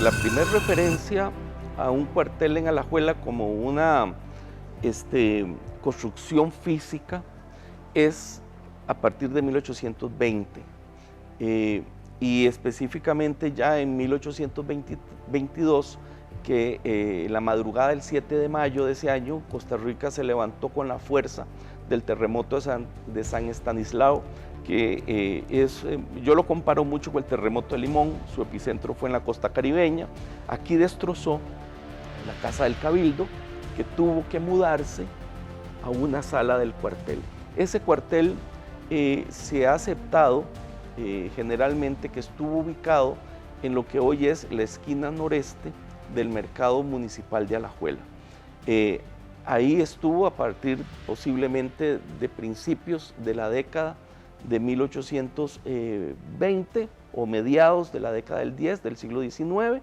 la primera referencia a un cuartel en Alajuela como una construcción física es a partir de 1820 y específicamente ya en 1822 que la madrugada del 7 de mayo de ese año Costa Rica se levantó con la fuerza del terremoto de San Estanislao, que yo lo comparo mucho con el terremoto de Limón. Su epicentro fue en la costa caribeña. Aquí destrozó la Casa del Cabildo, que tuvo que mudarse a una sala del cuartel. Ese cuartel se ha aceptado generalmente que estuvo ubicado en lo que hoy es la esquina noreste del mercado municipal de Alajuela. Ahí estuvo a partir posiblemente de principios de la década de 1820 o mediados de la década del 10 del siglo XIX,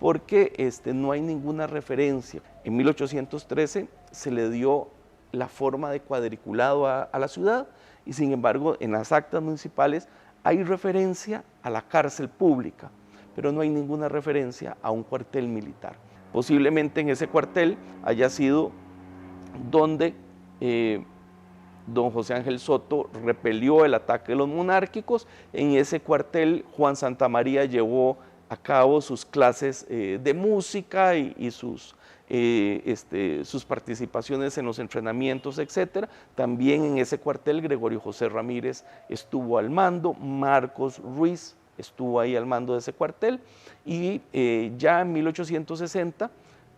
porque no hay ninguna referencia. En 1813 se le dio la forma de cuadriculado a la ciudad y sin embargo en las actas municipales hay referencia a la cárcel pública, pero no hay ninguna referencia a un cuartel militar. Posiblemente en ese cuartel haya sido donde don José Ángel Soto repelió el ataque de los monárquicos. En ese cuartel Juan Santamaría llevó a cabo sus clases de música y sus participaciones en los entrenamientos, etc. También en ese cuartel Gregorio José Ramírez estuvo al mando, Marcos Ruiz estuvo ahí al mando de ese cuartel y ya en 1860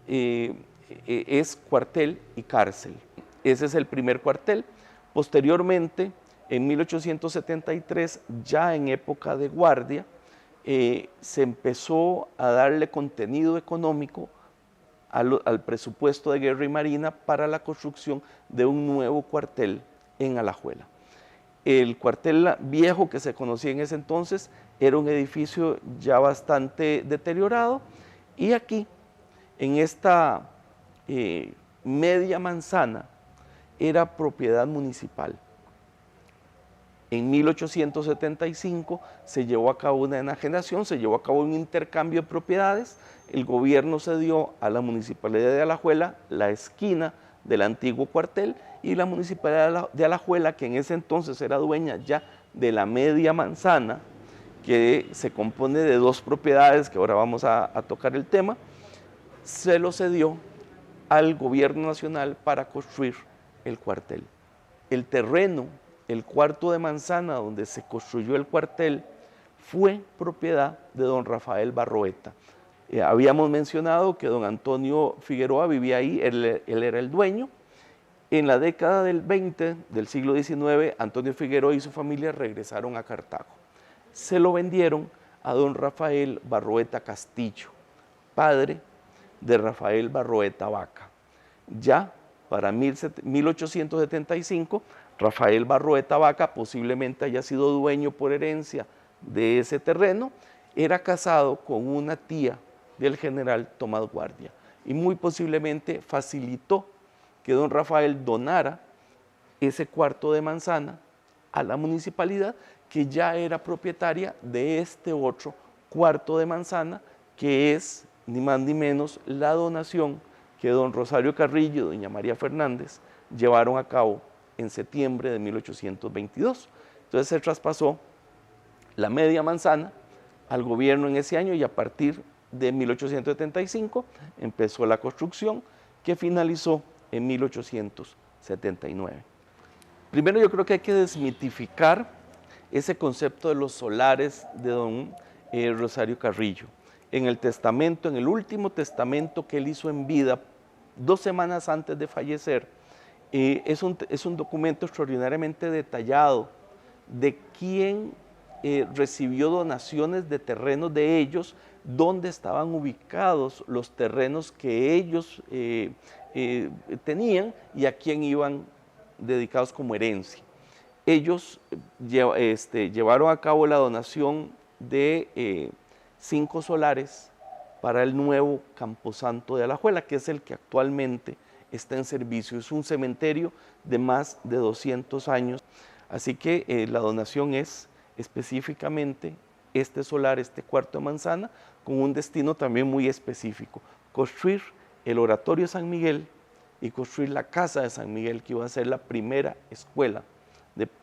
es cuartel y cárcel. Ese es el primer cuartel. Posteriormente, en 1873, ya en época de guardia, se empezó a darle contenido económico al presupuesto de Guerra y Marina para la construcción de un nuevo cuartel en Alajuela. El cuartel viejo que se conocía en ese entonces era un edificio ya bastante deteriorado y aquí, en esta media manzana, era propiedad municipal. En 1875 se llevó a cabo una enajenación, se llevó a cabo un intercambio de propiedades. El gobierno cedió a la Municipalidad de Alajuela la esquina del antiguo cuartel y la Municipalidad de Alajuela, que en ese entonces era dueña ya de la media manzana, que se compone de dos propiedades, que ahora vamos a tocar el tema, se lo cedió al gobierno nacional para construir el cuartel. El terreno, el cuarto de manzana donde se construyó el cuartel, fue propiedad de don Rafael Barroeta. Habíamos mencionado que don Antonio Figueroa vivía ahí, él era el dueño. En la década del 20 del siglo XIX, Antonio Figueroa y su familia regresaron a Cartago. Se lo vendieron a don Rafael Barroeta Castillo, padre de Rafael Barroeta Vaca. Ya para 1875, Rafael Barroeta Vaca posiblemente haya sido dueño por herencia de ese terreno, era casado con una tía del general Tomás Guardia y muy posiblemente facilitó que don Rafael donara ese cuarto de manzana a la municipalidad, que ya era propietaria de este otro cuarto de manzana, que es ni más ni menos la donación que don Rosario Carrillo y doña María Fernández llevaron a cabo en septiembre de 1822. Entonces se traspasó la media manzana al gobierno en ese año y a partir de 1875 empezó la construcción, que finalizó en 1879. Primero yo creo que hay que desmitificar ese concepto de los solares de don Rosario Carrillo. En el testamento, en el último testamento que él hizo en vida, 2 semanas antes de fallecer, es un documento extraordinariamente detallado de quién recibió donaciones de terrenos de ellos, dónde estaban ubicados los terrenos que ellos tenían y a quién iban dedicados como herencia. Ellos llevaron a cabo la donación de 5 solares para el nuevo Camposanto de Alajuela, que es el que actualmente está en servicio. Es un cementerio de más de 200 años, así que la donación es específicamente este solar, este cuarto de manzana, con un destino también muy específico: construir el Oratorio San Miguel y construir la Casa de San Miguel, que iba a ser la primera escuela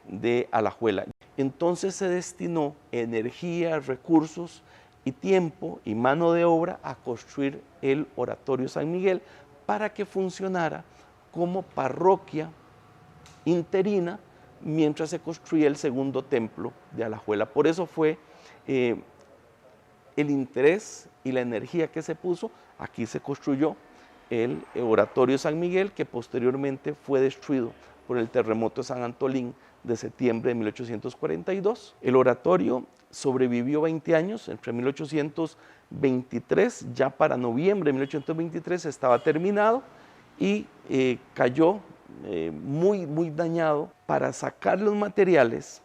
de Alajuela. Entonces se destinó energía, recursos y tiempo y mano de obra a construir el Oratorio San Miguel para que funcionara como parroquia interina mientras se construía el segundo templo de Alajuela. Por eso fue el interés y la energía que se puso. Aquí se construyó el Oratorio San Miguel, que posteriormente fue destruido por el terremoto de San Antolín de septiembre de 1842. El oratorio sobrevivió 20 años, entre 1823, ya para noviembre de 1823 estaba terminado, y cayó muy dañado. Para sacar los materiales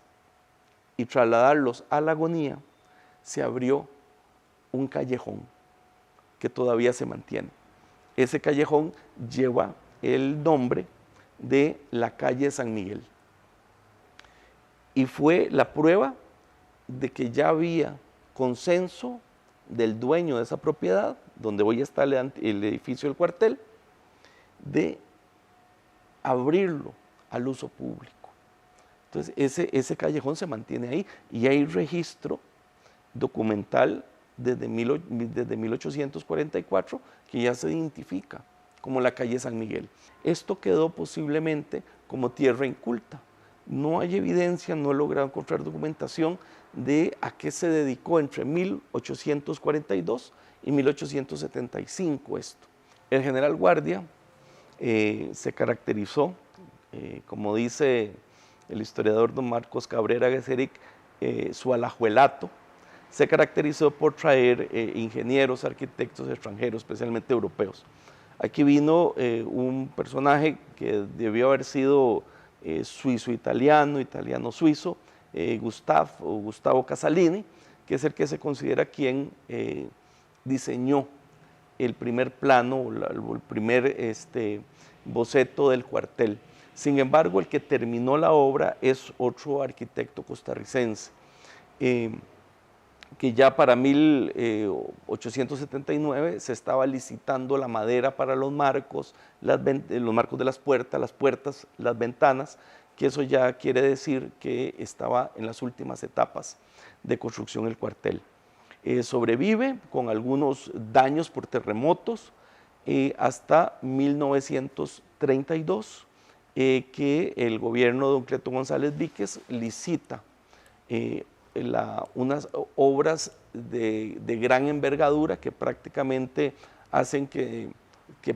y trasladarlos a la Agonía, se abrió un callejón que todavía se mantiene. Ese callejón lleva el nombre de la calle San Miguel. Y fue la prueba de que ya había consenso del dueño de esa propiedad, donde hoy está el edificio del cuartel, de abrirlo al uso público. Entonces ese callejón se mantiene ahí y hay registro documental desde 1844 que ya se identifica como la calle San Miguel. Esto quedó posiblemente como tierra inculta. No hay evidencia, no he logrado encontrar documentación de a qué se dedicó entre 1842 y 1875 esto. El general Guardia se caracterizó, como dice el historiador don Marcos Cabrera Geseric, su alajuelato, se caracterizó por traer ingenieros, arquitectos extranjeros, especialmente europeos. Aquí vino un personaje que debió haber sido suizo-italiano, italiano-suizo, Gustavo Casalini, que es el que se considera quien diseñó el primer plano, el primer boceto del cuartel. Sin embargo, el que terminó la obra es otro arquitecto costarricense, que ya para 1879 se estaba licitando la madera para los marcos de las puertas, las ventanas, que eso ya quiere decir que estaba en las últimas etapas de construcción del cuartel. Sobrevive con algunos daños por terremotos hasta 1932, que el gobierno de don Cleto González Víquez licita unas obras de gran envergadura que prácticamente hacen que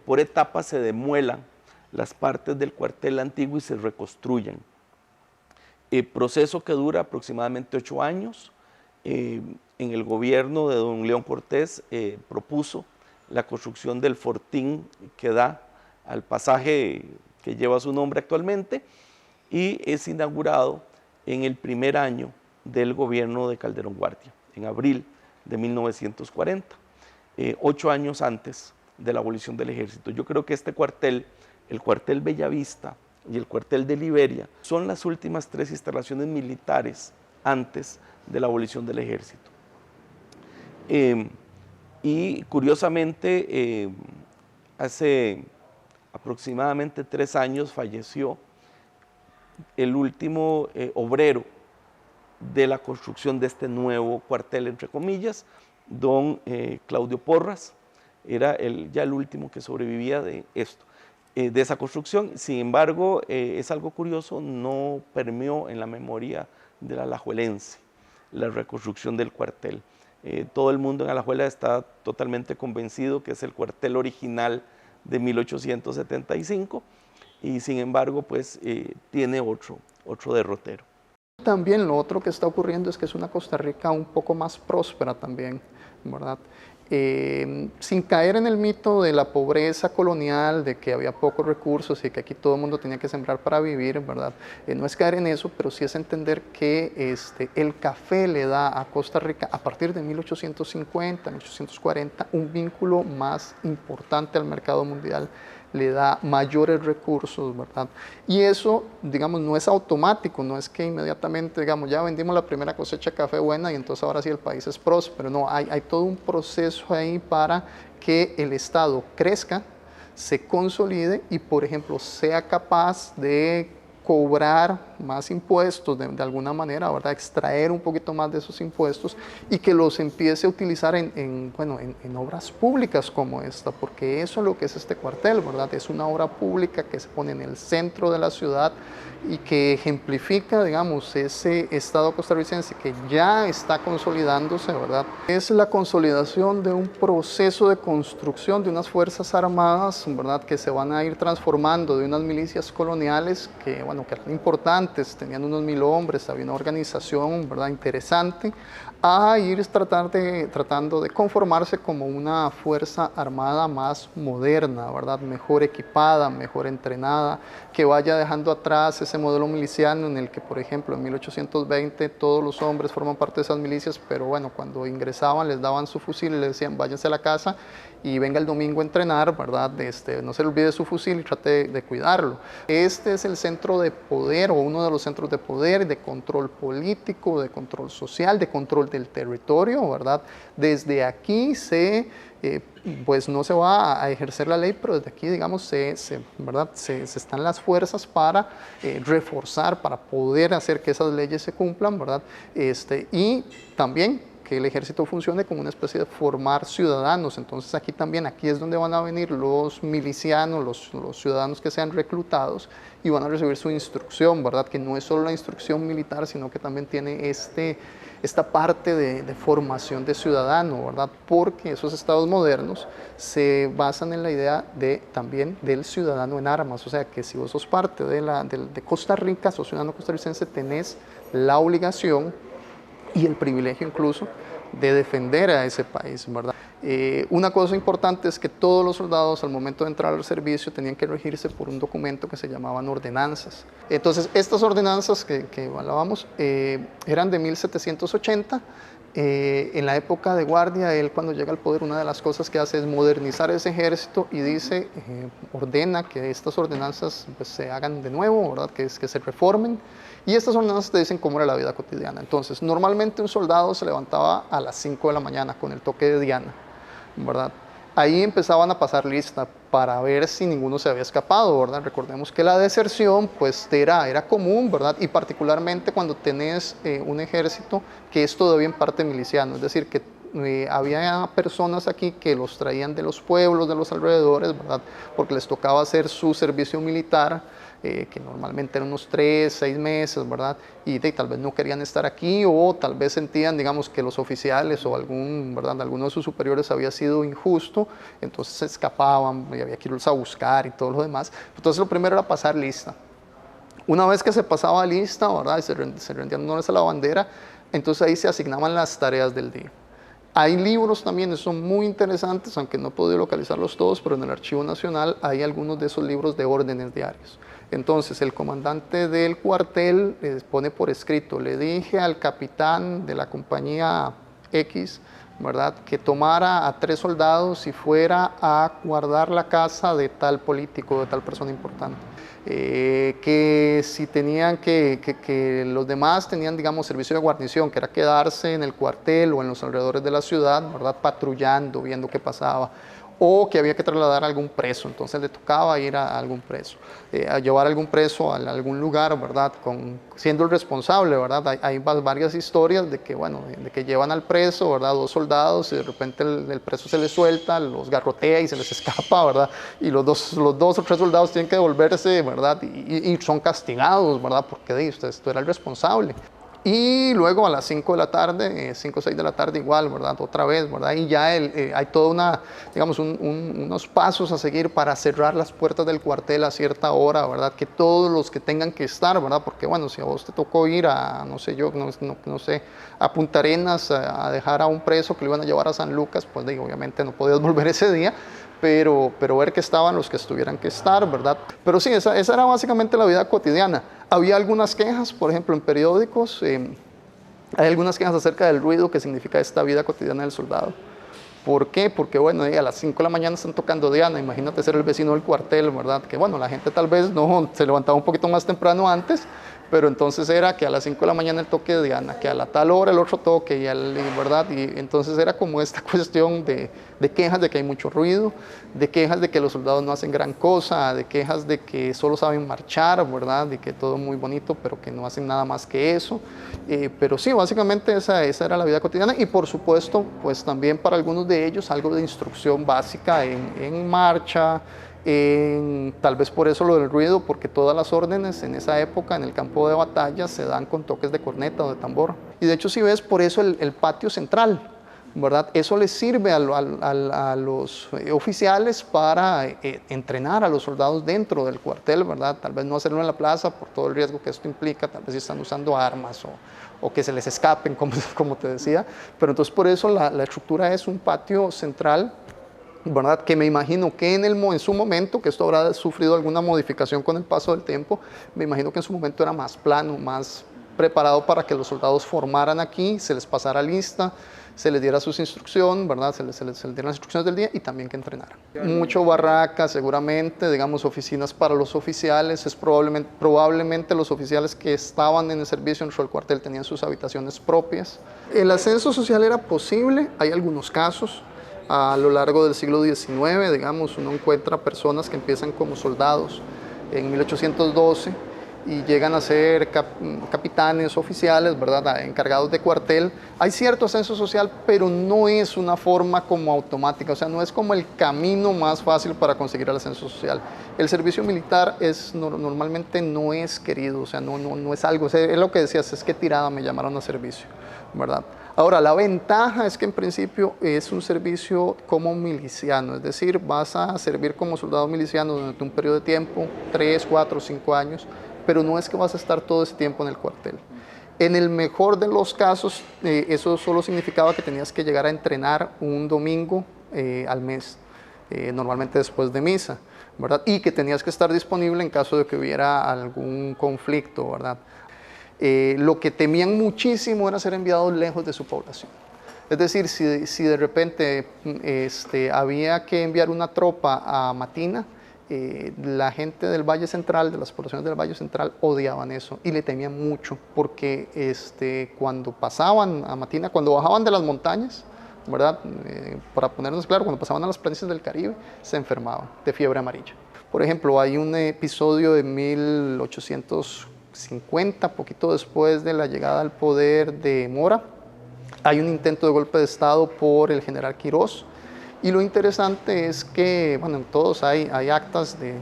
por etapas se demuelan las partes del cuartel antiguo y se reconstruyan. El proceso que dura aproximadamente 8 años. En el gobierno de don León Cortés propuso la construcción del fortín que da al pasaje que lleva su nombre actualmente, y es inaugurado en el primer año del gobierno de Calderón Guardia, en abril de 1940, 8 años antes de la abolición del ejército. Yo creo que este cuartel, el cuartel Bellavista y el cuartel de Liberia, son las últimas 3 instalaciones militares antes de la abolición del ejército. Y curiosamente, hace aproximadamente 3 años falleció el último obrero de la construcción de este nuevo cuartel, entre comillas, don Claudio Porras. Era ya el último que sobrevivía de esto, de esa construcción. Sin embargo, es algo curioso, no permeó en la memoria del alajuelense la reconstrucción del cuartel. Todo el mundo en Alajuela está totalmente convencido que es el cuartel original de 1875, y sin embargo pues tiene otro derrotero. También lo otro que está ocurriendo es que es una Costa Rica un poco más próspera también, ¿verdad? Sin caer en el mito de la pobreza colonial, de que había pocos recursos y que aquí todo el mundo tenía que sembrar para vivir, ¿verdad? No es caer en eso, pero sí es entender que el café le da a Costa Rica, a partir de 1850, 1840, un vínculo más importante al mercado mundial le da mayores recursos, ¿verdad? Y eso, digamos, no es automático, no es que inmediatamente, digamos, ya vendimos la primera cosecha de café buena y entonces ahora sí el país es próspero. No, hay todo un proceso ahí para que el Estado crezca, se consolide y, por ejemplo, sea capaz de cobrar más impuestos de alguna manera, ¿verdad? Extraer un poquito más de esos impuestos y que los empiece a utilizar en obras públicas como esta, porque eso es lo que es este cuartel, ¿verdad? Es una obra pública que se pone en el centro de la ciudad y que ejemplifica, digamos, ese Estado costarricense que ya está consolidándose, ¿verdad? Es la consolidación de un proceso de construcción de unas fuerzas armadas, ¿verdad? Que se van a ir transformando de unas milicias coloniales que, bueno, que eran importantes, tenían unos 1000 hombres, había una organización, ¿verdad? Interesante, a ir tratando de conformarse como una fuerza armada más moderna, ¿verdad? Mejor equipada, mejor entrenada, que vaya dejando atrás ese modelo miliciano en el que, por ejemplo, en 1820 todos los hombres forman parte de esas milicias, pero bueno, cuando ingresaban les daban su fusil y les decían váyanse a la casa y venga el domingo a entrenar, ¿verdad? No se le olvide su fusil y trate de cuidarlo. Este es el centro de poder o uno de los centros de poder, de control político, de control social, de control del territorio, ¿verdad? Desde aquí pues no se va a ejercer la ley, pero desde aquí, digamos, ¿verdad? Se están las fuerzas para reforzar, para poder hacer que esas leyes se cumplan, ¿verdad? Y también que el ejército funcione como una especie de formar ciudadanos. Entonces aquí es donde van a venir los milicianos, los ciudadanos que sean reclutados y van a recibir su instrucción, ¿verdad? Que no es solo la instrucción militar, sino que también tiene esta parte de formación de ciudadano, ¿verdad? Porque esos estados modernos se basan en la idea también del ciudadano en armas, o sea que si vos sos parte de Costa Rica, sos ciudadano costarricense, tenés la obligación y el privilegio incluso de defender a ese país, ¿verdad? Una cosa importante es que todos los soldados al momento de entrar al servicio tenían que regirse por un documento que se llamaban ordenanzas. Entonces, estas ordenanzas que evaluamos eran de 1780. En la época de Guardia, él cuando llega al poder, una de las cosas que hace es modernizar ese ejército y dice, ordena que estas ordenanzas pues, se hagan de nuevo, ¿verdad? Que se reformen. Y estas ordenanzas te dicen cómo era la vida cotidiana. Entonces, normalmente un soldado se levantaba a las 5 de la mañana con el toque de Diana, ¿verdad? Ahí empezaban a pasar lista para ver si ninguno se había escapado, ¿verdad? Recordemos que la deserción pues era común, ¿verdad? Y particularmente cuando tenés un ejército que es todavía en parte miliciano, es decir, que había personas aquí que los traían de los pueblos, de los alrededores, ¿verdad? Porque les tocaba hacer su servicio militar, que normalmente eran unos 3, 6 meses, ¿verdad? Y tal vez no querían estar aquí o tal vez sentían, digamos, que los oficiales o alguno de sus superiores había sido injusto, entonces se escapaban y había que irlos a buscar y todo lo demás. Entonces lo primero era pasar lista. Una vez que se pasaba lista, ¿verdad? Y se rendían honores a la bandera, entonces ahí se asignaban las tareas del día. Hay libros también, son muy interesantes, aunque no he podido localizarlos todos, pero en el Archivo Nacional hay algunos de esos libros de órdenes diarios. Entonces el comandante del cuartel pone por escrito, le dije al capitán de la compañía X, ¿verdad?, que tomara a 3 soldados y fuera a guardar la casa de tal político, de tal persona importante. Que si tenían que los demás tenían, digamos, servicio de guarnición, que era quedarse en el cuartel o en los alrededores de la ciudad, ¿verdad?, patrullando, viendo qué pasaba, o que había que trasladar a algún preso, entonces le tocaba ir a algún preso, a llevar a algún preso a algún lugar, ¿verdad?, siendo el responsable, ¿verdad? Hay varias historias de que, bueno, de que llevan al preso, ¿verdad?, 2 soldados y de repente el preso se les suelta, los garrotea y se les escapa, ¿verdad? Y los dos o 3 soldados tienen que devolverse, ¿verdad? Y son castigados, ¿verdad? Porque usted era el responsable. Y luego a las 5 de la tarde, 5 o 6 de la tarde igual, ¿verdad? Otra vez, ¿verdad? Y ya hay toda unos pasos a seguir para cerrar las puertas del cuartel a cierta hora, ¿verdad? Que todos los que tengan que estar, ¿verdad? Porque, bueno, si a vos te tocó ir a, no sé, a Punta Arenas a dejar a un preso que lo iban a llevar a San Lucas, pues obviamente no podías volver ese día. Pero ver que estaban los que estuvieran que estar, ¿verdad? Pero sí, esa era básicamente la vida cotidiana. Había algunas quejas, por ejemplo, en periódicos, hay algunas quejas acerca del ruido que significa esta vida cotidiana del soldado. ¿Por qué? Porque bueno, a las 5 de la mañana están tocando Diana, imagínate ser el vecino del cuartel, ¿verdad? Que bueno, la gente tal vez no se levantaba un poquito más temprano antes, pero entonces era que a las 5 de la mañana el toque de Diana, que a la tal hora el otro toque, ¿verdad? Y entonces era como esta cuestión de quejas de que hay mucho ruido, de quejas de que los soldados no hacen gran cosa, de quejas de que solo saben marchar, ¿verdad? Y que todo muy bonito, pero que no hacen nada más que eso. Pero sí, básicamente esa era la vida cotidiana y por supuesto, pues también para algunos de ellos algo de instrucción básica en marcha, tal vez por eso lo del ruido, porque todas las órdenes en esa época en el campo de batalla se dan con toques de corneta o de tambor. Y de hecho si ves por eso el patio central, ¿verdad? Eso les sirve a los oficiales para entrenar a los soldados dentro del cuartel, ¿verdad? Tal vez no hacerlo en la plaza por todo el riesgo que esto implica, tal vez si están usando armas o que se les escapen, como te decía. Pero entonces por eso la estructura es un patio central, ¿verdad? Que me imagino que en su momento, que esto habrá sufrido alguna modificación con el paso del tiempo, me imagino que en su momento era más plano, más preparado para que los soldados formaran aquí, se les pasara lista, se les diera sus instrucciones, ¿verdad? Se les dieran las instrucciones del día y también que entrenaran. Mucho barraca, seguramente, digamos, oficinas para los oficiales, es probablemente los oficiales que estaban en el servicio dentro del cuartel tenían sus habitaciones propias. El ascenso social era posible, hay algunos casos. A lo largo del siglo XIX, digamos, uno encuentra personas que empiezan como soldados en 1812 y llegan a ser capitanes, oficiales, ¿verdad? Encargados de cuartel. Hay cierto ascenso social, pero no es una forma como automática, o sea, no es como el camino más fácil para conseguir el ascenso social. El servicio militar normalmente no es querido, o sea, no es algo, o sea, es lo que decías, es que tirada me llamaron a servicio, ¿verdad? Ahora, la ventaja es que en principio es un servicio como miliciano, es decir, vas a servir como soldado miliciano durante un periodo de tiempo, 3, 4, 5 años, pero no es que vas a estar todo ese tiempo en el cuartel. En el mejor de los casos, eso solo significaba que tenías que llegar a entrenar un domingo al mes, normalmente después de misa, ¿verdad? Y que tenías que estar disponible en caso de que hubiera algún conflicto, ¿verdad? Lo que temían muchísimo era ser enviados lejos de su población. Es decir, si de repente había que enviar una tropa a Matina, la gente del Valle Central, de las poblaciones del Valle Central, odiaban eso y le temían mucho porque cuando pasaban a Matina, cuando bajaban de las montañas, ¿verdad? Para ponernos claro, cuando pasaban a las planicies del Caribe, se enfermaban de fiebre amarilla. Por ejemplo, hay un episodio de 1850, poquito después de la llegada al poder de Mora, hay un intento de golpe de Estado por el general Quirós. Y lo interesante es que, bueno, en todos hay actas de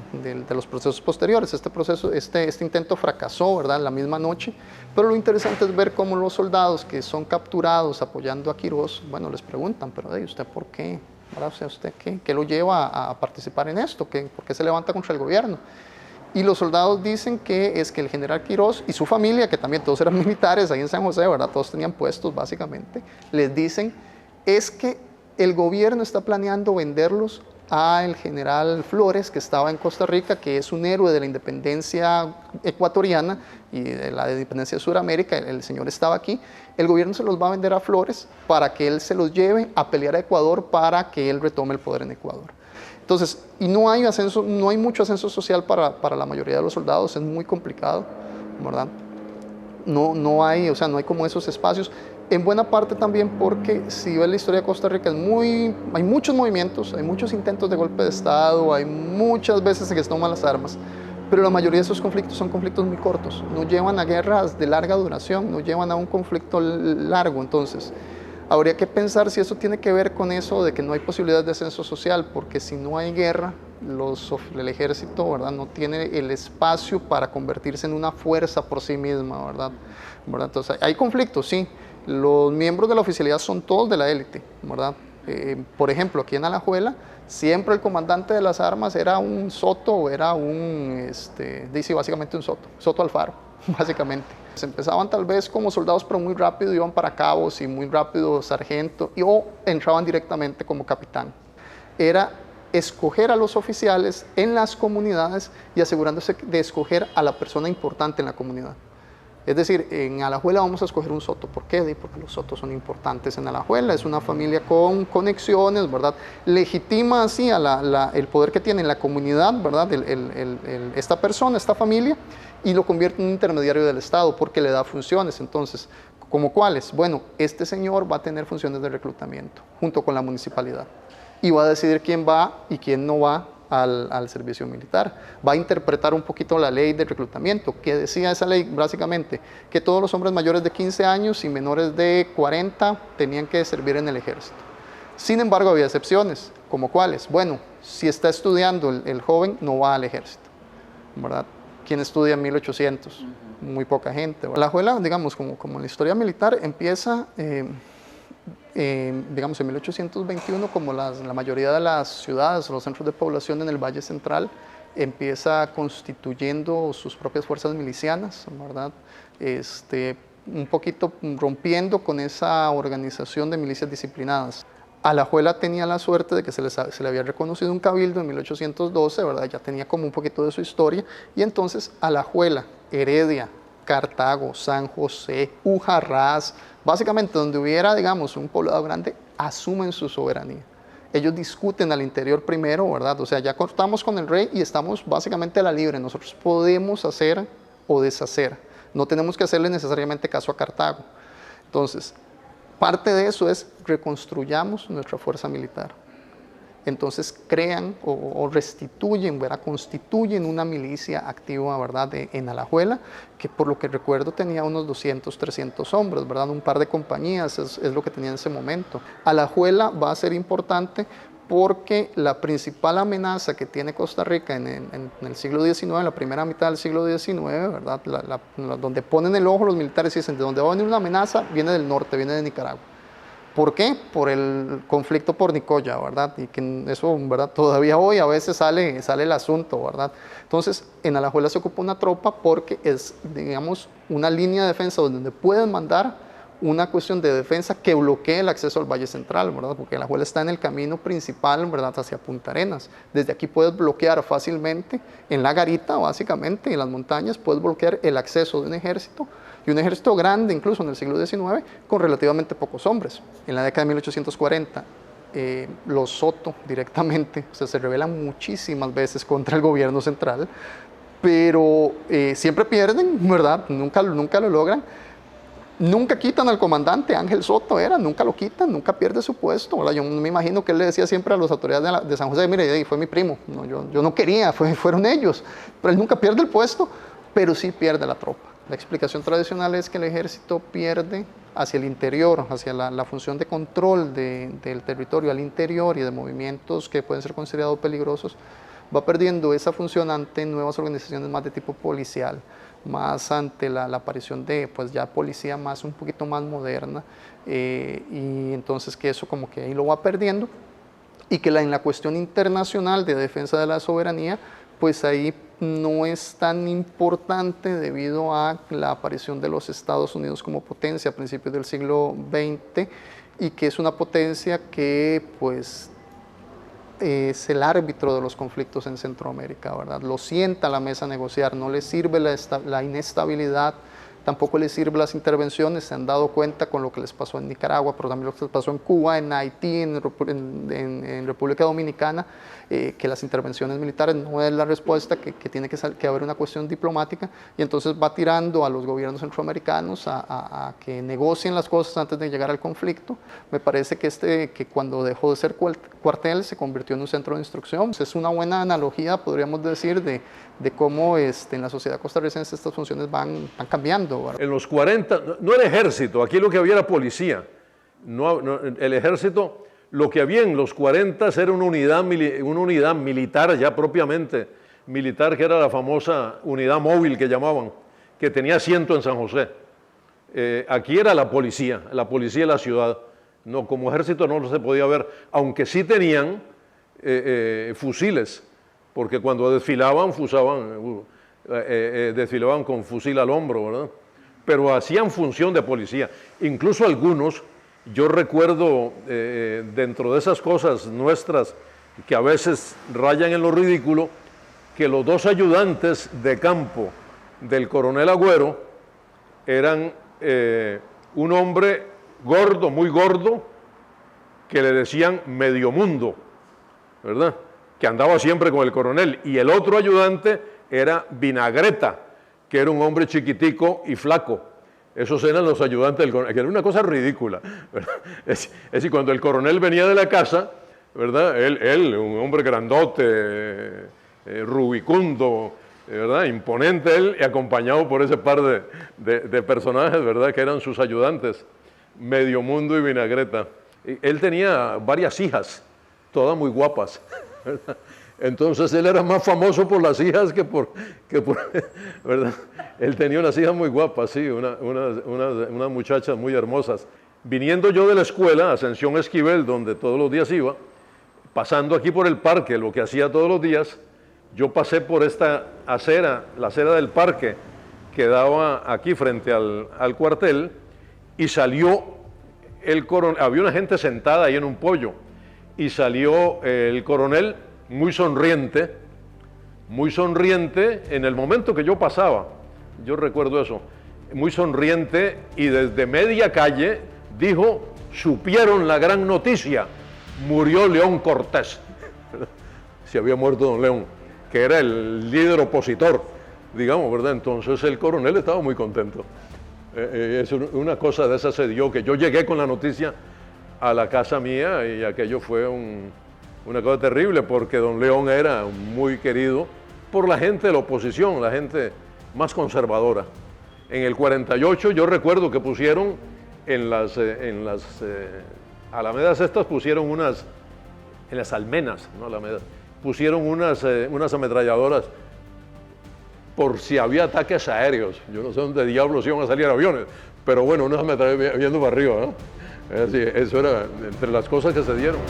los procesos posteriores. Este intento fracasó, ¿verdad?, la misma noche, pero lo interesante es ver cómo los soldados que son capturados apoyando a Quirós, bueno, les preguntan, pero ¿usted por qué? ¿Verdad? O sea, ¿usted qué lo lleva a participar en esto? ¿Por qué se levanta contra el gobierno? Y los soldados dicen que es que el general Quirós y su familia, que también todos eran militares ahí en San José, ¿verdad?, todos tenían puestos básicamente, les dicen es que el gobierno está planeando venderlos al general Flores, que estaba en Costa Rica, que es un héroe de la independencia ecuatoriana y de la independencia de Sudamérica. El señor estaba aquí. El gobierno se los va a vender a Flores para que él se los lleve a pelear a Ecuador para que él retome el poder en Ecuador. Entonces, y no hay mucho ascenso social para la mayoría de los soldados, es muy complicado, ¿verdad? No hay como esos espacios. En buena parte también porque si ves la historia de Costa Rica hay muchos movimientos, hay muchos intentos de golpe de Estado, hay muchas veces en que se toman las armas, pero la mayoría de esos conflictos son conflictos muy cortos, no llevan a guerras de larga duración, no llevan a un conflicto largo. Entonces, habría que pensar si eso tiene que ver con eso de que no hay posibilidad de ascenso social, porque si no hay guerra, el ejército, ¿verdad?, no tiene el espacio para convertirse en una fuerza por sí misma, ¿verdad? Entonces, hay conflictos, sí. Los miembros de la oficialidad son todos de la élite, ¿verdad? Por ejemplo, aquí en Alajuela, siempre el comandante de las armas era un soto o era básicamente un soto Alfaro, básicamente. Se empezaban tal vez como soldados, pero muy rápido iban para cabos y muy rápido sargento, o entraban directamente como capitán. Era escoger a los oficiales en las comunidades y asegurándose de escoger a la persona importante en la comunidad. Es decir, en Alajuela vamos a escoger un soto. ¿Por qué? Porque los sotos son importantes en Alajuela, es una familia con conexiones, ¿verdad? Legitima así el poder que tiene en la comunidad, ¿verdad? Esta persona, esta familia, y lo convierte en un intermediario del Estado porque le da funciones. Entonces, ¿como cuáles? Bueno, este señor va a tener funciones de reclutamiento junto con la municipalidad y va a decidir quién va y quién no va al servicio militar. Va a interpretar un poquito la ley de reclutamiento. ¿Qué decía esa ley? Básicamente, que todos los hombres mayores de 15 años y menores de 40 tenían que servir en el ejército. Sin embargo, había excepciones. ¿Como cuáles? Bueno, si está estudiando el joven, no va al ejército, ¿verdad? ¿Quién estudia en 1800? Muy poca gente. Alajuela, digamos, como en la historia militar, empieza... digamos en 1821, como la mayoría de las ciudades, los centros de población en el Valle Central, empieza constituyendo sus propias fuerzas milicianas, ¿verdad? Un poquito rompiendo con esa organización de milicias disciplinadas. Alajuela tenía la suerte de que se le había reconocido un cabildo en 1812, ¿verdad? Ya tenía como un poquito de su historia, y entonces Alajuela, Heredia, Cartago, San José, Ujarrás, básicamente donde hubiera, digamos, un poblado grande, asumen su soberanía. Ellos discuten al interior primero, ¿verdad? O sea, ya cortamos con el rey y estamos básicamente a la libre. Nosotros podemos hacer o deshacer. No tenemos que hacerle necesariamente caso a Cartago. Entonces, parte de eso es reconstruyamos nuestra fuerza militar. Entonces crean o restituyen, ¿verdad? Constituyen una milicia activa, ¿verdad? En Alajuela, que por lo que recuerdo tenía unos 200, 300 hombres, ¿verdad? Un par de compañías es lo que tenía en ese momento. Alajuela va a ser importante porque la principal amenaza que tiene Costa Rica en el siglo XIX, en la primera mitad del siglo XIX, ¿verdad? Donde ponen el ojo los militares y dicen, de donde va a venir una amenaza, viene del norte, viene de Nicaragua. ¿Por qué? Por el conflicto por Nicoya, ¿verdad? Y que eso, ¿verdad? Todavía hoy a veces sale el asunto, ¿verdad? Entonces, en Alajuela se ocupa una tropa porque es, digamos, una línea de defensa donde pueden mandar una cuestión de defensa que bloquee el acceso al Valle Central, ¿verdad? Porque Alajuela está en el camino principal, ¿verdad? Hacia Punta Arenas. Desde aquí puedes bloquear fácilmente, en la garita, básicamente, en las montañas, puedes bloquear el acceso de un ejército, y un ejército grande, incluso en el siglo XIX, con relativamente pocos hombres. En la década de 1840, los Soto directamente, o sea, se rebelan muchísimas veces contra el gobierno central, pero siempre pierden, ¿verdad? Nunca lo logran. Nunca quitan al comandante, Ángel Soto nunca lo quitan, nunca pierde su puesto, ¿verdad? Yo me imagino que él le decía siempre a las autoridades de San José, mire, fue mi primo, no, yo no quería, fueron ellos, pero él nunca pierde el puesto, pero sí pierde la tropa. La explicación tradicional es que el ejército pierde hacia el interior, hacia la función de control del territorio al interior y de movimientos que pueden ser considerados peligrosos, va perdiendo esa función ante nuevas organizaciones más de tipo policial, más ante la aparición de pues ya policía un poquito más moderna, y entonces que eso como que ahí lo va perdiendo, y que en la cuestión internacional de defensa de la soberanía, pues ahí no es tan importante debido a la aparición de los Estados Unidos como potencia a principios del siglo XX, y que es una potencia que pues es el árbitro de los conflictos en Centroamérica, ¿verdad? Lo sienta a la mesa a negociar, no le sirve la inestabilidad, tampoco les sirven las intervenciones. Se han dado cuenta con lo que les pasó en Nicaragua, pero también lo que les pasó en Cuba, en Haití, en República Dominicana, que las intervenciones militares no es la respuesta, que tiene que haber una cuestión diplomática, y entonces va tirando a los gobiernos centroamericanos a que negocien las cosas antes de llegar al conflicto. Me parece que cuando dejó de ser cuartel se convirtió en un centro de instrucción. Es una buena analogía, podríamos decir, de cómo en la sociedad costarricense estas funciones van cambiando, ¿verdad? En los 40, no era ejército, aquí lo que había era policía. El ejército, lo que había en los 40 era una unidad militar ya propiamente militar, que era la famosa unidad móvil que llamaban, que tenía asiento en San José. Aquí era la policía de la ciudad. No, como ejército no se podía ver, aunque sí tenían fusiles, porque cuando desfilaban desfilaban con fusil al hombro, ¿verdad? Pero hacían función de policía. Incluso algunos, yo recuerdo dentro de esas cosas nuestras que a veces rayan en lo ridículo, que los dos ayudantes de campo del coronel Agüero eran un hombre gordo, muy gordo, que le decían medio mundo, ¿verdad? Que andaba siempre con el coronel. Y el otro ayudante era Vinagreta, que era un hombre chiquitico y flaco. Esos eran los ayudantes del coronel, que era una cosa ridícula, ¿verdad? Es decir, cuando el coronel venía de la casa, ¿verdad? Él un hombre grandote, rubicundo, ¿verdad? Imponente él, y acompañado por ese par de personajes, ¿verdad? Que eran sus ayudantes, Medio Mundo y Vinagreta. Y él tenía varias hijas, todas muy guapas, ¿verdad? Entonces él era más famoso por las hijas que por ¿verdad? Él tenía unas hijas muy guapas, sí, unas muchachas muy hermosas. Viniendo yo de la escuela, Ascensión Esquivel, donde todos los días iba, pasando aquí por el parque, lo que hacía todos los días, yo pasé por esta acera, la acera del parque, que daba aquí frente al cuartel, y salió el coronel, había una gente sentada ahí en un pollo, y salió el coronel muy sonriente en el momento que yo pasaba, yo recuerdo eso, muy sonriente, y desde media calle dijo: supieron la gran noticia, murió León Cortés. Se había muerto don León, que era el líder opositor, digamos, ¿verdad? Entonces el coronel estaba muy contento. Es una cosa de esa se dio, que yo llegué con la noticia a la casa mía, y aquello fue una cosa terrible, porque don León era muy querido por la gente de la oposición, la gente más conservadora. En el 48 yo recuerdo que pusieron en las alamedas estas, pusieron unas, en las almenas, no alamedas, pusieron unas ametralladoras por si había ataques aéreos. Yo no sé dónde diablos iban a salir aviones, pero bueno, unas ametralladoras viendo para arriba, ¿no? Es decir, eso era entre las cosas que se dieron.